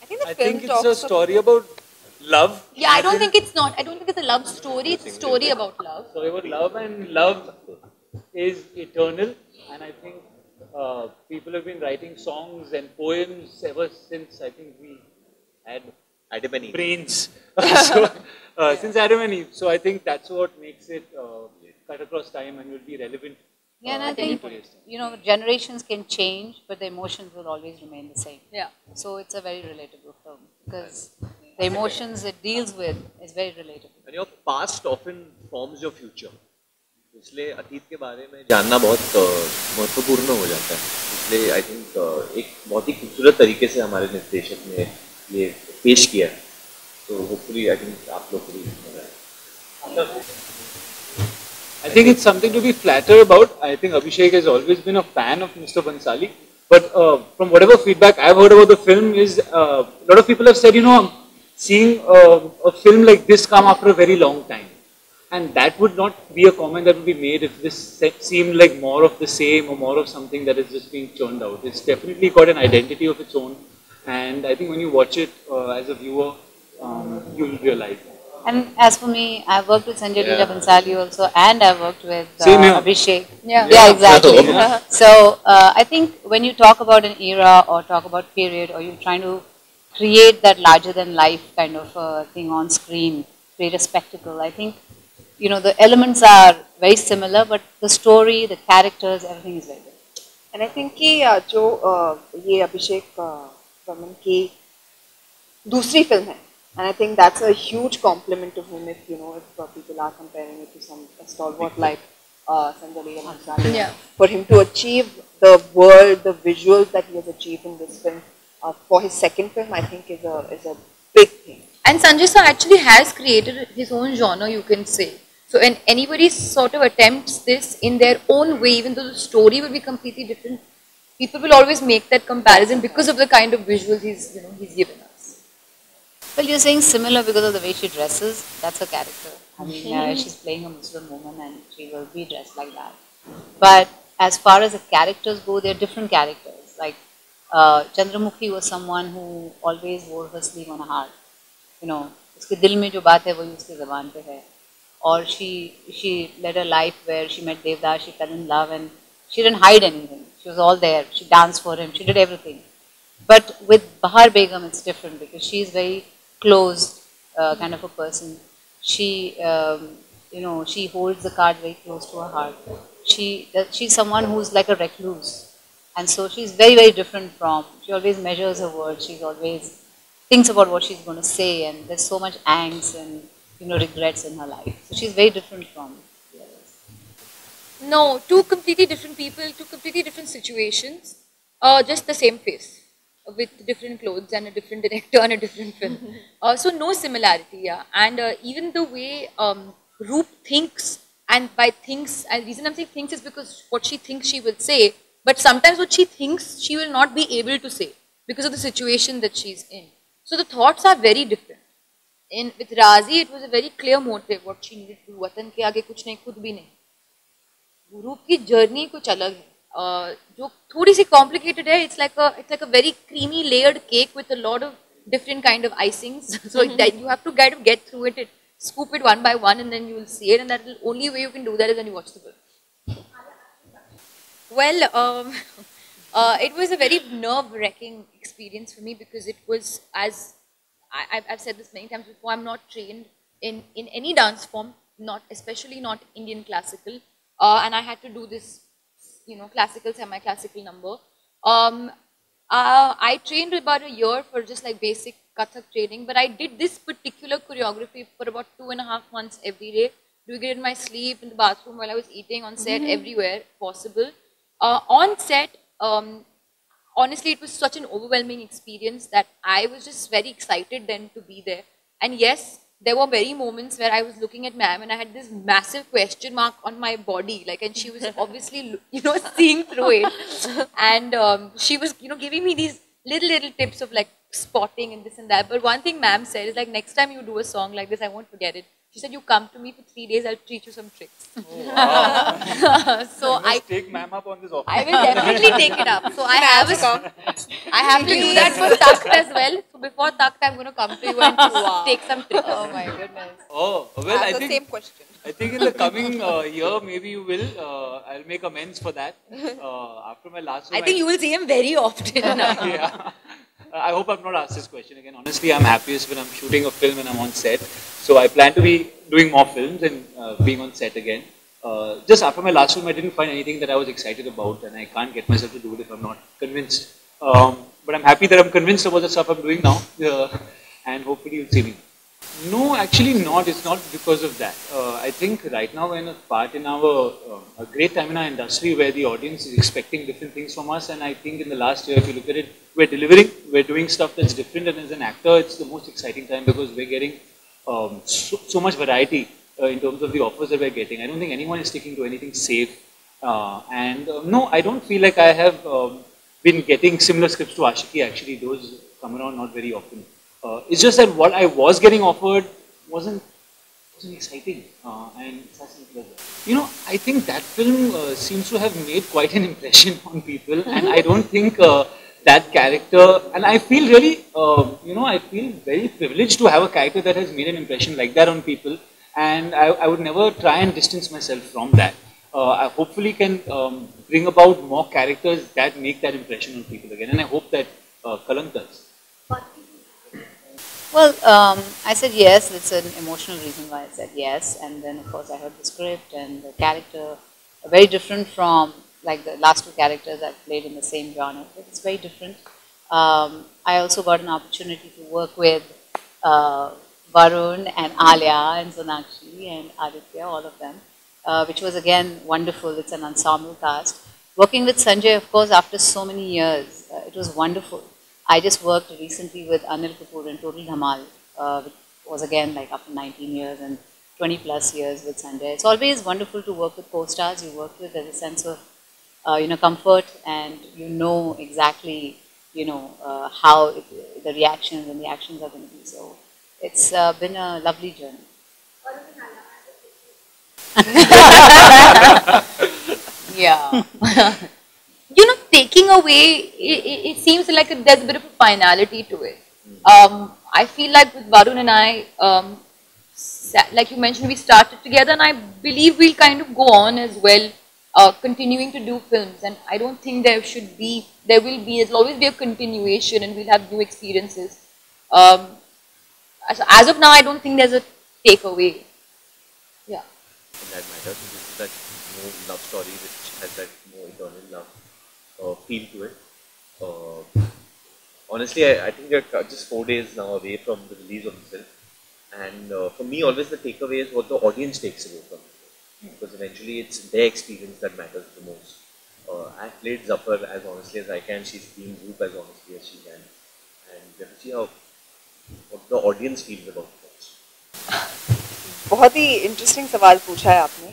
I think the I film think it's a talks story about love. Yeah, I don't think it's not. I don't think it's a love story. It's a story about love. Story about love, and love is eternal. And I think people have been writing songs and poems ever since I think we had Adam and Eve. brains. So, since Adam and Eve. So I think that's what makes it cut across time and will be relevant. Yeah, and I at think, any place. generations can change, but the emotions will always remain the same. Yeah. So it's a very relatable film because the emotions it deals with is very relatable. And your past often forms your future. इसलिए अतीत के बारे में जानना बहुत महत्वपूर्ण हो जाता है. इसलिए आई थिंक एक बहुत ही खूबसूरत तरीके से हमारे निर्देशक ने ये पेश किया है. तो होपफुली आई थिंक आप लोग को भी पसंद आए. I think it's something to be flattered about. I think Abhishek has always been a fan of Mr. Bansali. But from whatever feedback I've heard about the film is a lot of people have said, seeing a film like this come after a very long time. And that would not be a comment that would be made if this seemed like more of the same or more of something that is just being churned out. It's definitely got an identity of its own. And I think when you watch it as a viewer, you'll realize that. And as for me, I've worked with Sanjay Leela Bansali also, and I've worked with Abhishek. Yeah. Exactly. So I think when you talk about an era or talk about period, or you're trying to create that larger than life kind of thing on screen, create a spectacle, I think the elements are very similar, but the story, the characters, everything is very different. And I think कि जो ये अभिषेक रमन की दूसरी film है, and I think that's a huge compliment to him if people are comparing it to some stalwart like Sanjay Leela Bhansali. Yeah. For him to achieve the world, the visuals that he has achieved in this film for his second film, I think is a big thing. And Sanjay sir actually has created his own genre, you can say. So when anybody sort of attempts this in their own way, even though the story will be completely different, people will always make that comparison because of the kind of visuals he's given us. Well, you're saying similar because of the way she dresses. That's her character. I mean, she's playing a Muslim woman and she will be dressed like that. But as far as the characters go, they're different characters. Like Chandramukhi was someone who always wore her sleeve on her heart. उसके दिल में जो बात है वही उसके ज़बान पे है. Or she led a life where she met Devdas, she fell in love, and she didn't hide anything. She was all there. She danced for him. She did everything. But with Bahar Begum, it's different because she's very closed kind of a person. She, she holds the card very close to her heart. She's someone who's like a recluse, and so she's very, very different from. She always measures her words. She's always thinks about what she's going to say, and there's so much angst and regrets in her life. So she's very different from the others. No, two completely different people, two completely different situations, just the same face with different clothes and a different director and a different film. So no similarity, yeah. And even the way Roop thinks, and by thinks, and the reason I'm saying thinks is because what she thinks she will say, but sometimes what she thinks she will not be able to say because of the situation that she's in. So the thoughts are very different. With Razi, it was a very clear motive what she needed to do. वतन के आगे कुछ नहीं, खुद भी नहीं. रूप की जर्नी कुछ अलग है, जो थोड़ी सी complicated है. It's like a very creamy layered cake with a lot of different kind of icings. So that you have to kind of get through it, scoop it one by one, and then you will see it. And that the only way you can do that is when you watch the film. Well, it was a very nerve-wracking experience for me because it was, as I've said this many times before, I'm not trained in any dance form, especially not Indian classical, and I had to do this, classical, semi-classical number. I trained about a year for just like basic Kathak training, but I did this particular choreography for about 2.5 months every day, doing it in my sleep, in the bathroom, while I was eating, on set, everywhere possible. On set, honestly, it was such an overwhelming experience that I was just very excited then to be there. And yes, there were very moments where I was looking at ma'am and I had this massive question mark on my body, and she was obviously, seeing through it. And she was, giving me these little tips of spotting and this and that. But one thing ma'am said is like, next time you do a song like this, I won't forget it. She said, you come to me for 3 days, I'll teach you some tricks. Wow. So I must take ma'am up on this offer. I will definitely take it up. So I have to do that for Takht as well. So before Takht, I'm going to come to you and take some tricks. Oh my goodness. Oh, well, I think, same question. I think in the coming year, maybe you will. I'll make amends for that. After my last film, I think you will see him very often now. Yeah. I hope I've not asked this question again. Honestly, I'm happiest when I'm shooting a film and I'm on set. So I plan to be doing more films and being on set again. Just after my last film, I didn't find anything that I was excited about, and I can't get myself to do it if I'm not convinced. But I'm happy that I'm convinced about the stuff I'm doing now, and hopefully you'll see me. No, actually not. It's not because of that. I think right now we're in a part in our, a great time in our industry where the audience is expecting different things from us, and I think in the last year, if you look at it, we're delivering, we're doing stuff that's different, and as an actor, it's the most exciting time because we're getting so much variety in terms of the offers that we're getting. I don't think anyone is sticking to anything safe. No, I don't feel like I have been getting similar scripts to Ashiki. Actually, those come around not very often. It's just that what I was getting offered wasn't exciting, and it's as simple as that. You know, I think that film seems to have made quite an impression on people, and I don't think that character, and I feel really, you know, I feel very privileged to have a character that has made an impression like that on people, and I would never try and distance myself from that. I hopefully can bring about more characters that make that impression on people again, and I hope that Kalank does. Well, I said yes. It's an emotional reason why I said yes. And then, of course, I heard the script and the character, very different from like the last two characters I've played in the same genre. But it's very different. I also got an opportunity to work with Varun and Alia and Sonakshi and Aditya, all of them, which was again wonderful. It's an ensemble cast. Working with Sanjay, of course, after so many years, it was wonderful. I just worked recently with Anil Kapoor in Total Dhamal, which was again like after 19 years and 20 plus years with Sanjay. It's always wonderful to work with co-stars you work with. There's a sense of, you know, comfort, and you know exactly, you know, how the reactions and the actions are going to be. So it's been a lovely journey. Yeah. You know, taking away, it seems like there's a bit of a finality to it. I feel like with Varun and I, like you mentioned, we started together, and I believe we'll kind of go on as well, continuing to do films. And I don't think there'll always be a continuation, and we'll have new experiences. As of now, I don't think there's a takeaway. Yeah. That matters. This is that more love story which has that more eternal love feel to it. Honestly, I think we're just 4 days now away from the release of the film, and for me, always the takeaway is what the audience takes away from it, because eventually it's their experience that matters the most. I've played Zafar as honestly as I can. She's been Roop as honestly as she can, and we have to see what the audience feels about it. बहुत ही interesting सवाल पूछा है आपने.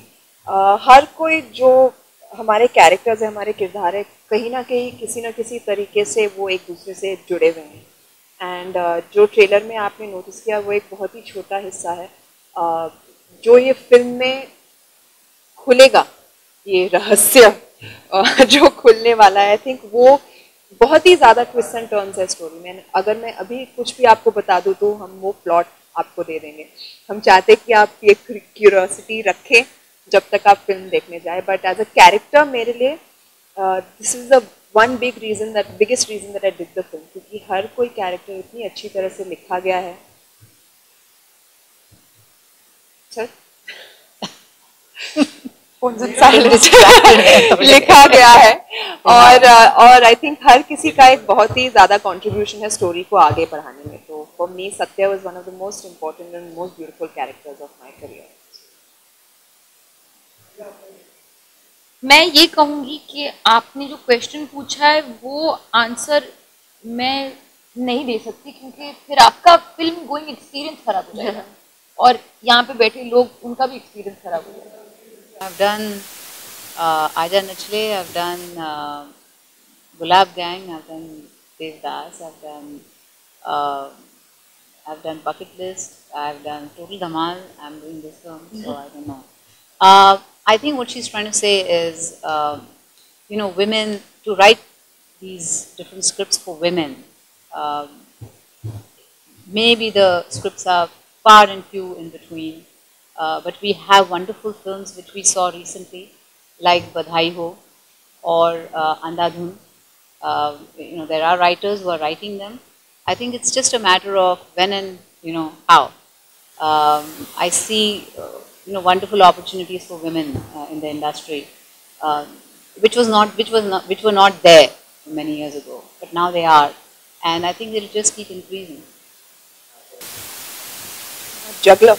हर कोई जो हमारे characters है, हमारे किरदार है, कहीं ना कहीं किसी न किसी तरीके से वो एक दूसरे से जुड़े हुए हैं. एंड जो ट्रेलर में आपने नोटिस किया वो एक बहुत ही छोटा हिस्सा है. जो ये फिल्म में खुलेगा, ये रहस्य जो खुलने वाला है, आई थिंक वो बहुत ही ज़्यादा ट्विस्ट एंड टर्न्स है स्टोरी में. अगर मैं अभी कुछ भी आपको बता दूँ तो हम वो प्लॉट आपको दे देंगे. हम चाहते कि आप ये क्यूरियोसिटी रखें जब तक आप फिल्म देखने जाए. बट एज अ कैरेक्टर मेरे लिए this is the biggest reason that I did the film, क्योंकि हर कोई कैरेक्टर इतनी अच्छी तरह से लिखा गया है. सर लिखा गया है, और आई थिंक हर किसी का एक बहुत ही ज़्यादा कंट्रीब्यूशन है स्टोरी को आगे बढ़ाने में. तो for me Satya was one of the most important and most beautiful characters of my career. मैं ये कहूँगी कि आपने जो क्वेश्चन पूछा है वो आंसर मैं नहीं दे सकती, क्योंकि फिर आपका फिल्म गोइंग एक्सपीरियंस खराब हो जाएगा और यहाँ पे बैठे लोग उनका भी एक्सपीरियंस खराब हो जाएगा. I've done Aja Nachle, I've done Gulab Gang, I've done Devdas, I've done I've done Bucket List, I've done Total Dhamal, I'm doing this film, so I don't know. I think what she's trying to say is, women, to write these different scripts for women, maybe the scripts are far and few in between, but we have wonderful films which we saw recently, like Badhai Ho or Andhadhun. There are writers who are writing them. I think it's just a matter of when and how. I see wonderful opportunities for women in the industry, which were not there many years ago, but now they are, and I think it'll just keep increasing. Juggler.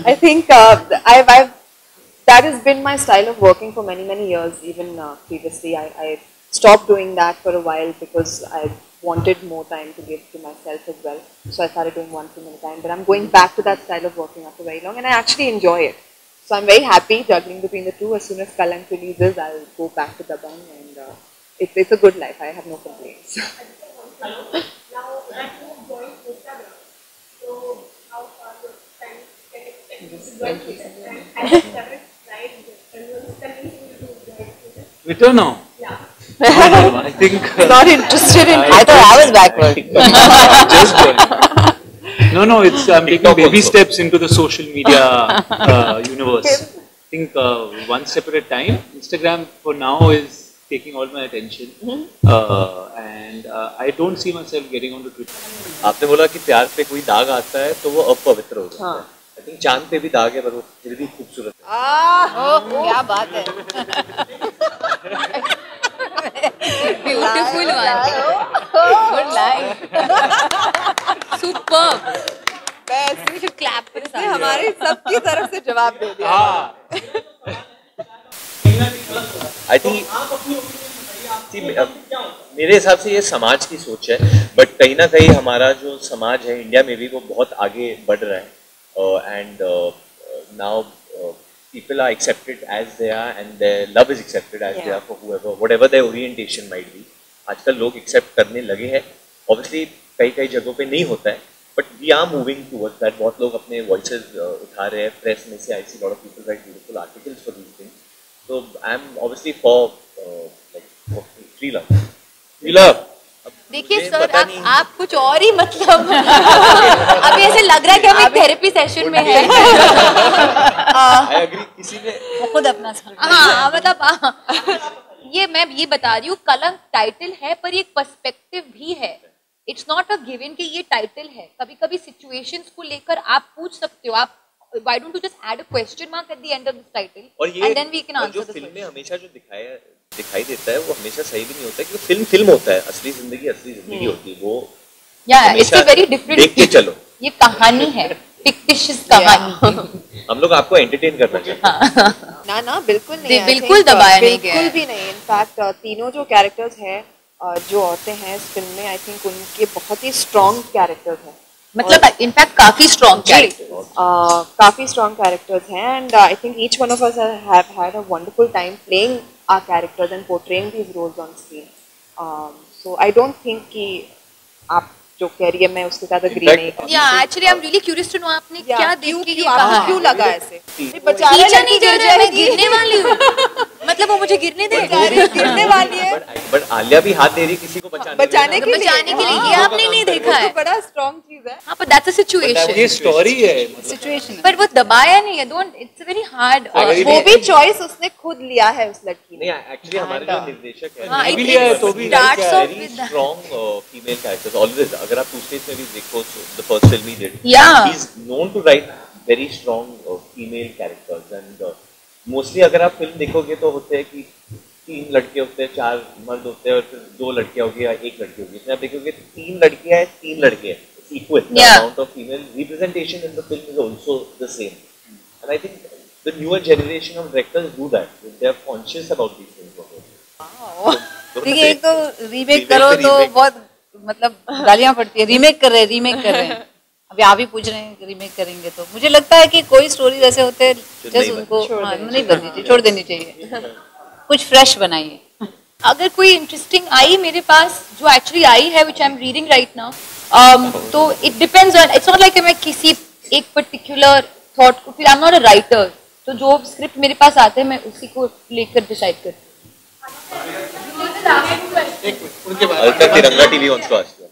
I think that has been my style of working for many years. Even previously, I stopped doing that for a while because I wanted more time to give to myself as well. So I started doing one film at a time. But I'm going back to that style of working after very long, and I actually enjoy it. So I'm very happy juggling between the two. As soon as Kalank releases, I'll go back to Dabang, and it's a good life. I have no complaints. Twitter now? Yeah. I think... Not interested in... I thought I was backward. Just going. No, I'm taking baby steps into the social media universe. I think one step at a time. Instagram for now is taking all my attention. And I don't see myself getting onto Twitter. आपने बोला कि प्यार पे कोई दाग आता है तो वो अपवित्र हो जाता है। I think चांद पे भी दाग है पर वो फिर भी खूबसूरत है। क्या बात है। Beautiful one. Good line. Superb. We should clap for this. हमारी सबकी तरफ से जवाब दे दिया। I think मेरे हिसाब से ये समाज की सोच है, बट कहीं ना कहीं हमारा जो समाज है इंडिया में भी वो बहुत आगे बढ़ रहा है, and now people are accepted as they are and their love is accepted as they are for whatever their orientation might be. आजकल लोग accept करने लगे हैं, obviously कई जगहों पे नहीं होता है, but we are moving towards that. बहुत लोग अपने voices उठा रहे हैं, press में से I see a lot of people write beautiful articles for these things. So I'm obviously for free love. Free love. देखिए सर, आप कुछ और ही मतलब अभी ऐसे लग रहा है कि हम एक थेरेपी सेशन में हैं। I agree. किसी ने वो खुद अपना हाँ मतलब ये मैं ये बता रही हूँ, कलंक टाइटल है पर एक पर्सपेक्टिव भी है। इट्स नॉट अ गिवन कि ये टाइटल है, कभी कभी सिचुएशंस को लेकर आप पूछ सकते हो, आप why don't you just add a question mark at the end of this title and then we can answer the film में हमेशा जो दिखाई देता है वो हमेशा सही भी नहीं होता है, क्योंकि फिल्म होता है, असली जिंदगी होती है, वो it's a very different, देख के चलो, ये कहानी है, fictitious कहानी। हम लोग आपको एंटरटेन करना चाहते हैं। ना बिल्कुल नहीं, बिल्कुल दबाया नहीं गया, बिल्कुल भी नहीं। इनफैक्ट तीनों जो कैरेक्टर्स हैं, जो औरतें हैं इस फिल्म में, आई थिंक उनके बहुत ही स्ट्रॉन्ग कैरेक्टर्स हैं, मतलब इनफैक्ट काफी स्ट्रॉन्ग कैरेक्टर्स, काफी स्ट्रॉन्ग कैरेक्टर्स हैं, and I think each one of us have had a wonderful time playing our characters and portraying these roles on screen. So I don't think कि आप जो कह रही है मैं उसके साथ एग्री नहीं करती। या actually I am really curious to know आपने क्या देख के ये कहा, क्यों लगा ऐसे? पीछा नहीं जा रहा है, मैं गिरने वाली हूँ, मतलब वो मुझे गिरने दे, गिरने वाली है, बट आलिया भी हाथ दे रही किसी को बचाने के लिए, ये आपने नहीं देखा है, बड़ा स्ट्रॉन्ग चीज है। हाँ, but that's a situation, ये स्टोरी है, सिचुएशन, पर वो दबाया नहीं है, डोंट, इट्स वेरी हार्ड, वो भी चॉइस उसने खुद लिया है उस लड़की ने। नहीं, एक्चुअली हमारे जो निर्देशक है, भी लिया है तो भी very strong female characters always. अगर आप पिछले में भी देखो, the first film he did, he's known to write very strong female characters, and mostly अगर आप फिल्म देखोगे तो होते हैं कि 3 लड़के होते हैं, 4 मर्द होते हैं और फिर 2 लड़कियां होगी या 1 लड़की होगी। इसमें आप देखोगे 3 लड़कियां हैं, 3 लड़के हैं, it's equal. The amount of female representation in the film is also the same, and I think the newer generation of directors do that. They are conscious about these things. देखिए, एक तो रीमेक करो तो बहुत मतलब गालियां पड़ती है, रीमेक कर रहे हैं। अभी आप ही पूछ रहे हैं रीमेक करेंगे, तो मुझे लगता है कि कोई स्टोरी ऐसे होते हैं जस्ट उनको नहीं बननी चाहिए, छोड़ देनी चाहिए, कुछ फ्रेश बनाइए। अगर कोई इंटरेस्टिंग आई मेरे पास जो एक्चुअली आई है which I am reading right now, तो it depends on, it's not like मैं किसी एक पर्टिकुलर थॉट को, फिर I am not a writer, तो जो स्क्रिप्ट मेरे पास आते हैं मैं उसी को लेकर डिसाइड करती हूँ. तिरंगा TV wants to ask you.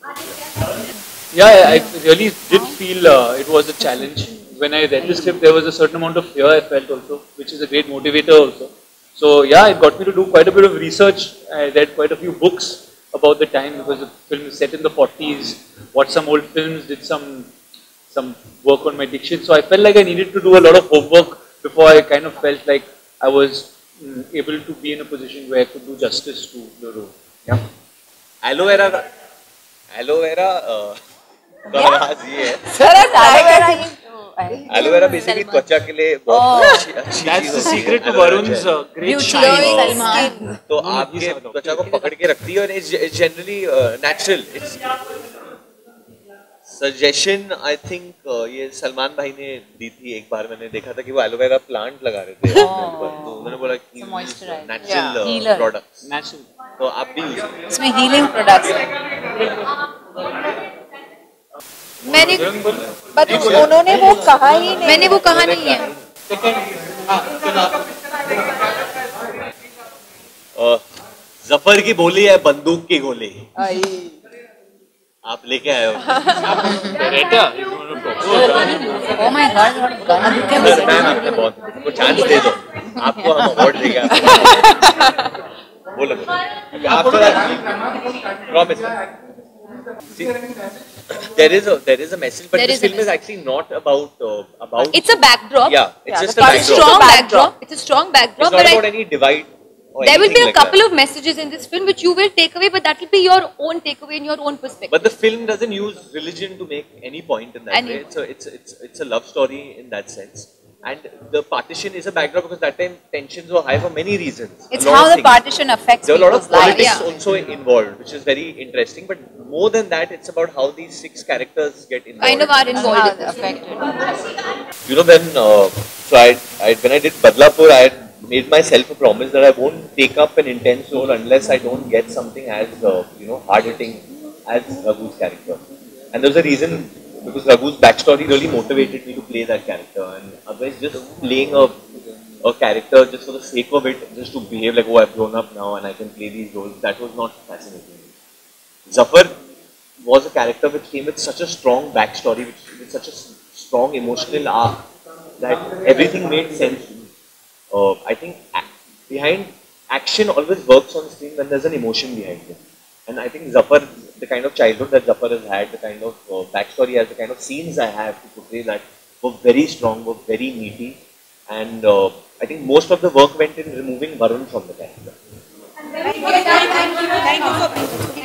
Yeah, I really did feel it was a challenge. When I read the script, there was a certain amount of fear I felt also, which is a great motivator also. So yeah, it got me to do quite a bit of research. I read quite a few books about the time because the film is set in the 40s. Watched some old films, did some work on my diction. So I felt like I needed to do a lot of homework before I kind of felt like I was able to be in a position where I could do justice to the role. Yeah. Aloe vera का राज ये है. Aloe vera vera basically त्वचा के लिए बहुत अच्छी That's चीज the होती है. secret to aloe vera Varun's gel. great shine. Salman. तो आपके त्वचा को पकड़ के रखती है और it's generally natural. It's suggestion I think ये सलमान भाई ने दी थी. एक बार मैंने देखा था कि वो एलोवेरा प्लांट लगा रहे थे अपने ऊपर, तो उन्होंने बोला कि नेचुरल Healer. Products, Natural. तो आप भी यूज करें. इसमें हीलिंग प्रोडक्ट्स. मैंने बट उन्होंने वो कहा ही नहीं. मैंने वो कहा नहीं है. जफर की बोली है बंदूक की गोली. आई. आप लेके आए हो. Beretta, you want to propose? Oh my God, what गाना लिख के बस मैम आपने बहुत को चांस दे दो, आपको हम अवार्ड देंगे. बोलो after that promise. There is a message, but There this is a film is actually not about. It's a backdrop. Yeah, it's just a It's a backdrop. strong backdrop. It's a strong It's backdrop. not But about any divide. Or there will be anything a like couple that. of messages in this film which you will take away, but that will be your own takeaway in your own perspective. But the film doesn't use religion to make any point in that way. It's a love story in that sense. And the partition is a backdrop because that time tensions were high for many reasons. It's A lot how of the things. partition affects There are a lot of people's lives. politics also involved, which is very interesting. But more than that, it's about how these 6 characters get involved. Kind of are And involved how in they this film. affected. You know, when when I did Badlapur, I had made myself a promise that I won't take up an intense role unless I don't get something as hard hitting as Raghu's character. And there was a reason, because Raghu's backstory really motivated me to play that character. And otherwise, just playing a character just for the sake of it, just to behave like, oh, I've grown up now and I can play these roles, that was not fascinating. Zafar was a character which came with such a strong backstory, with such a strong emotional arc, that everything made sense to me. I think behind action always works on screen when there's an emotion behind it. And I think Zafar, the kind of childhood that Zafar has had, the kind of backstory has, the kind of scenes I have to portray that were very strong, were very meaty. And I think most of the work went in removing Varun from the character. Thank you for being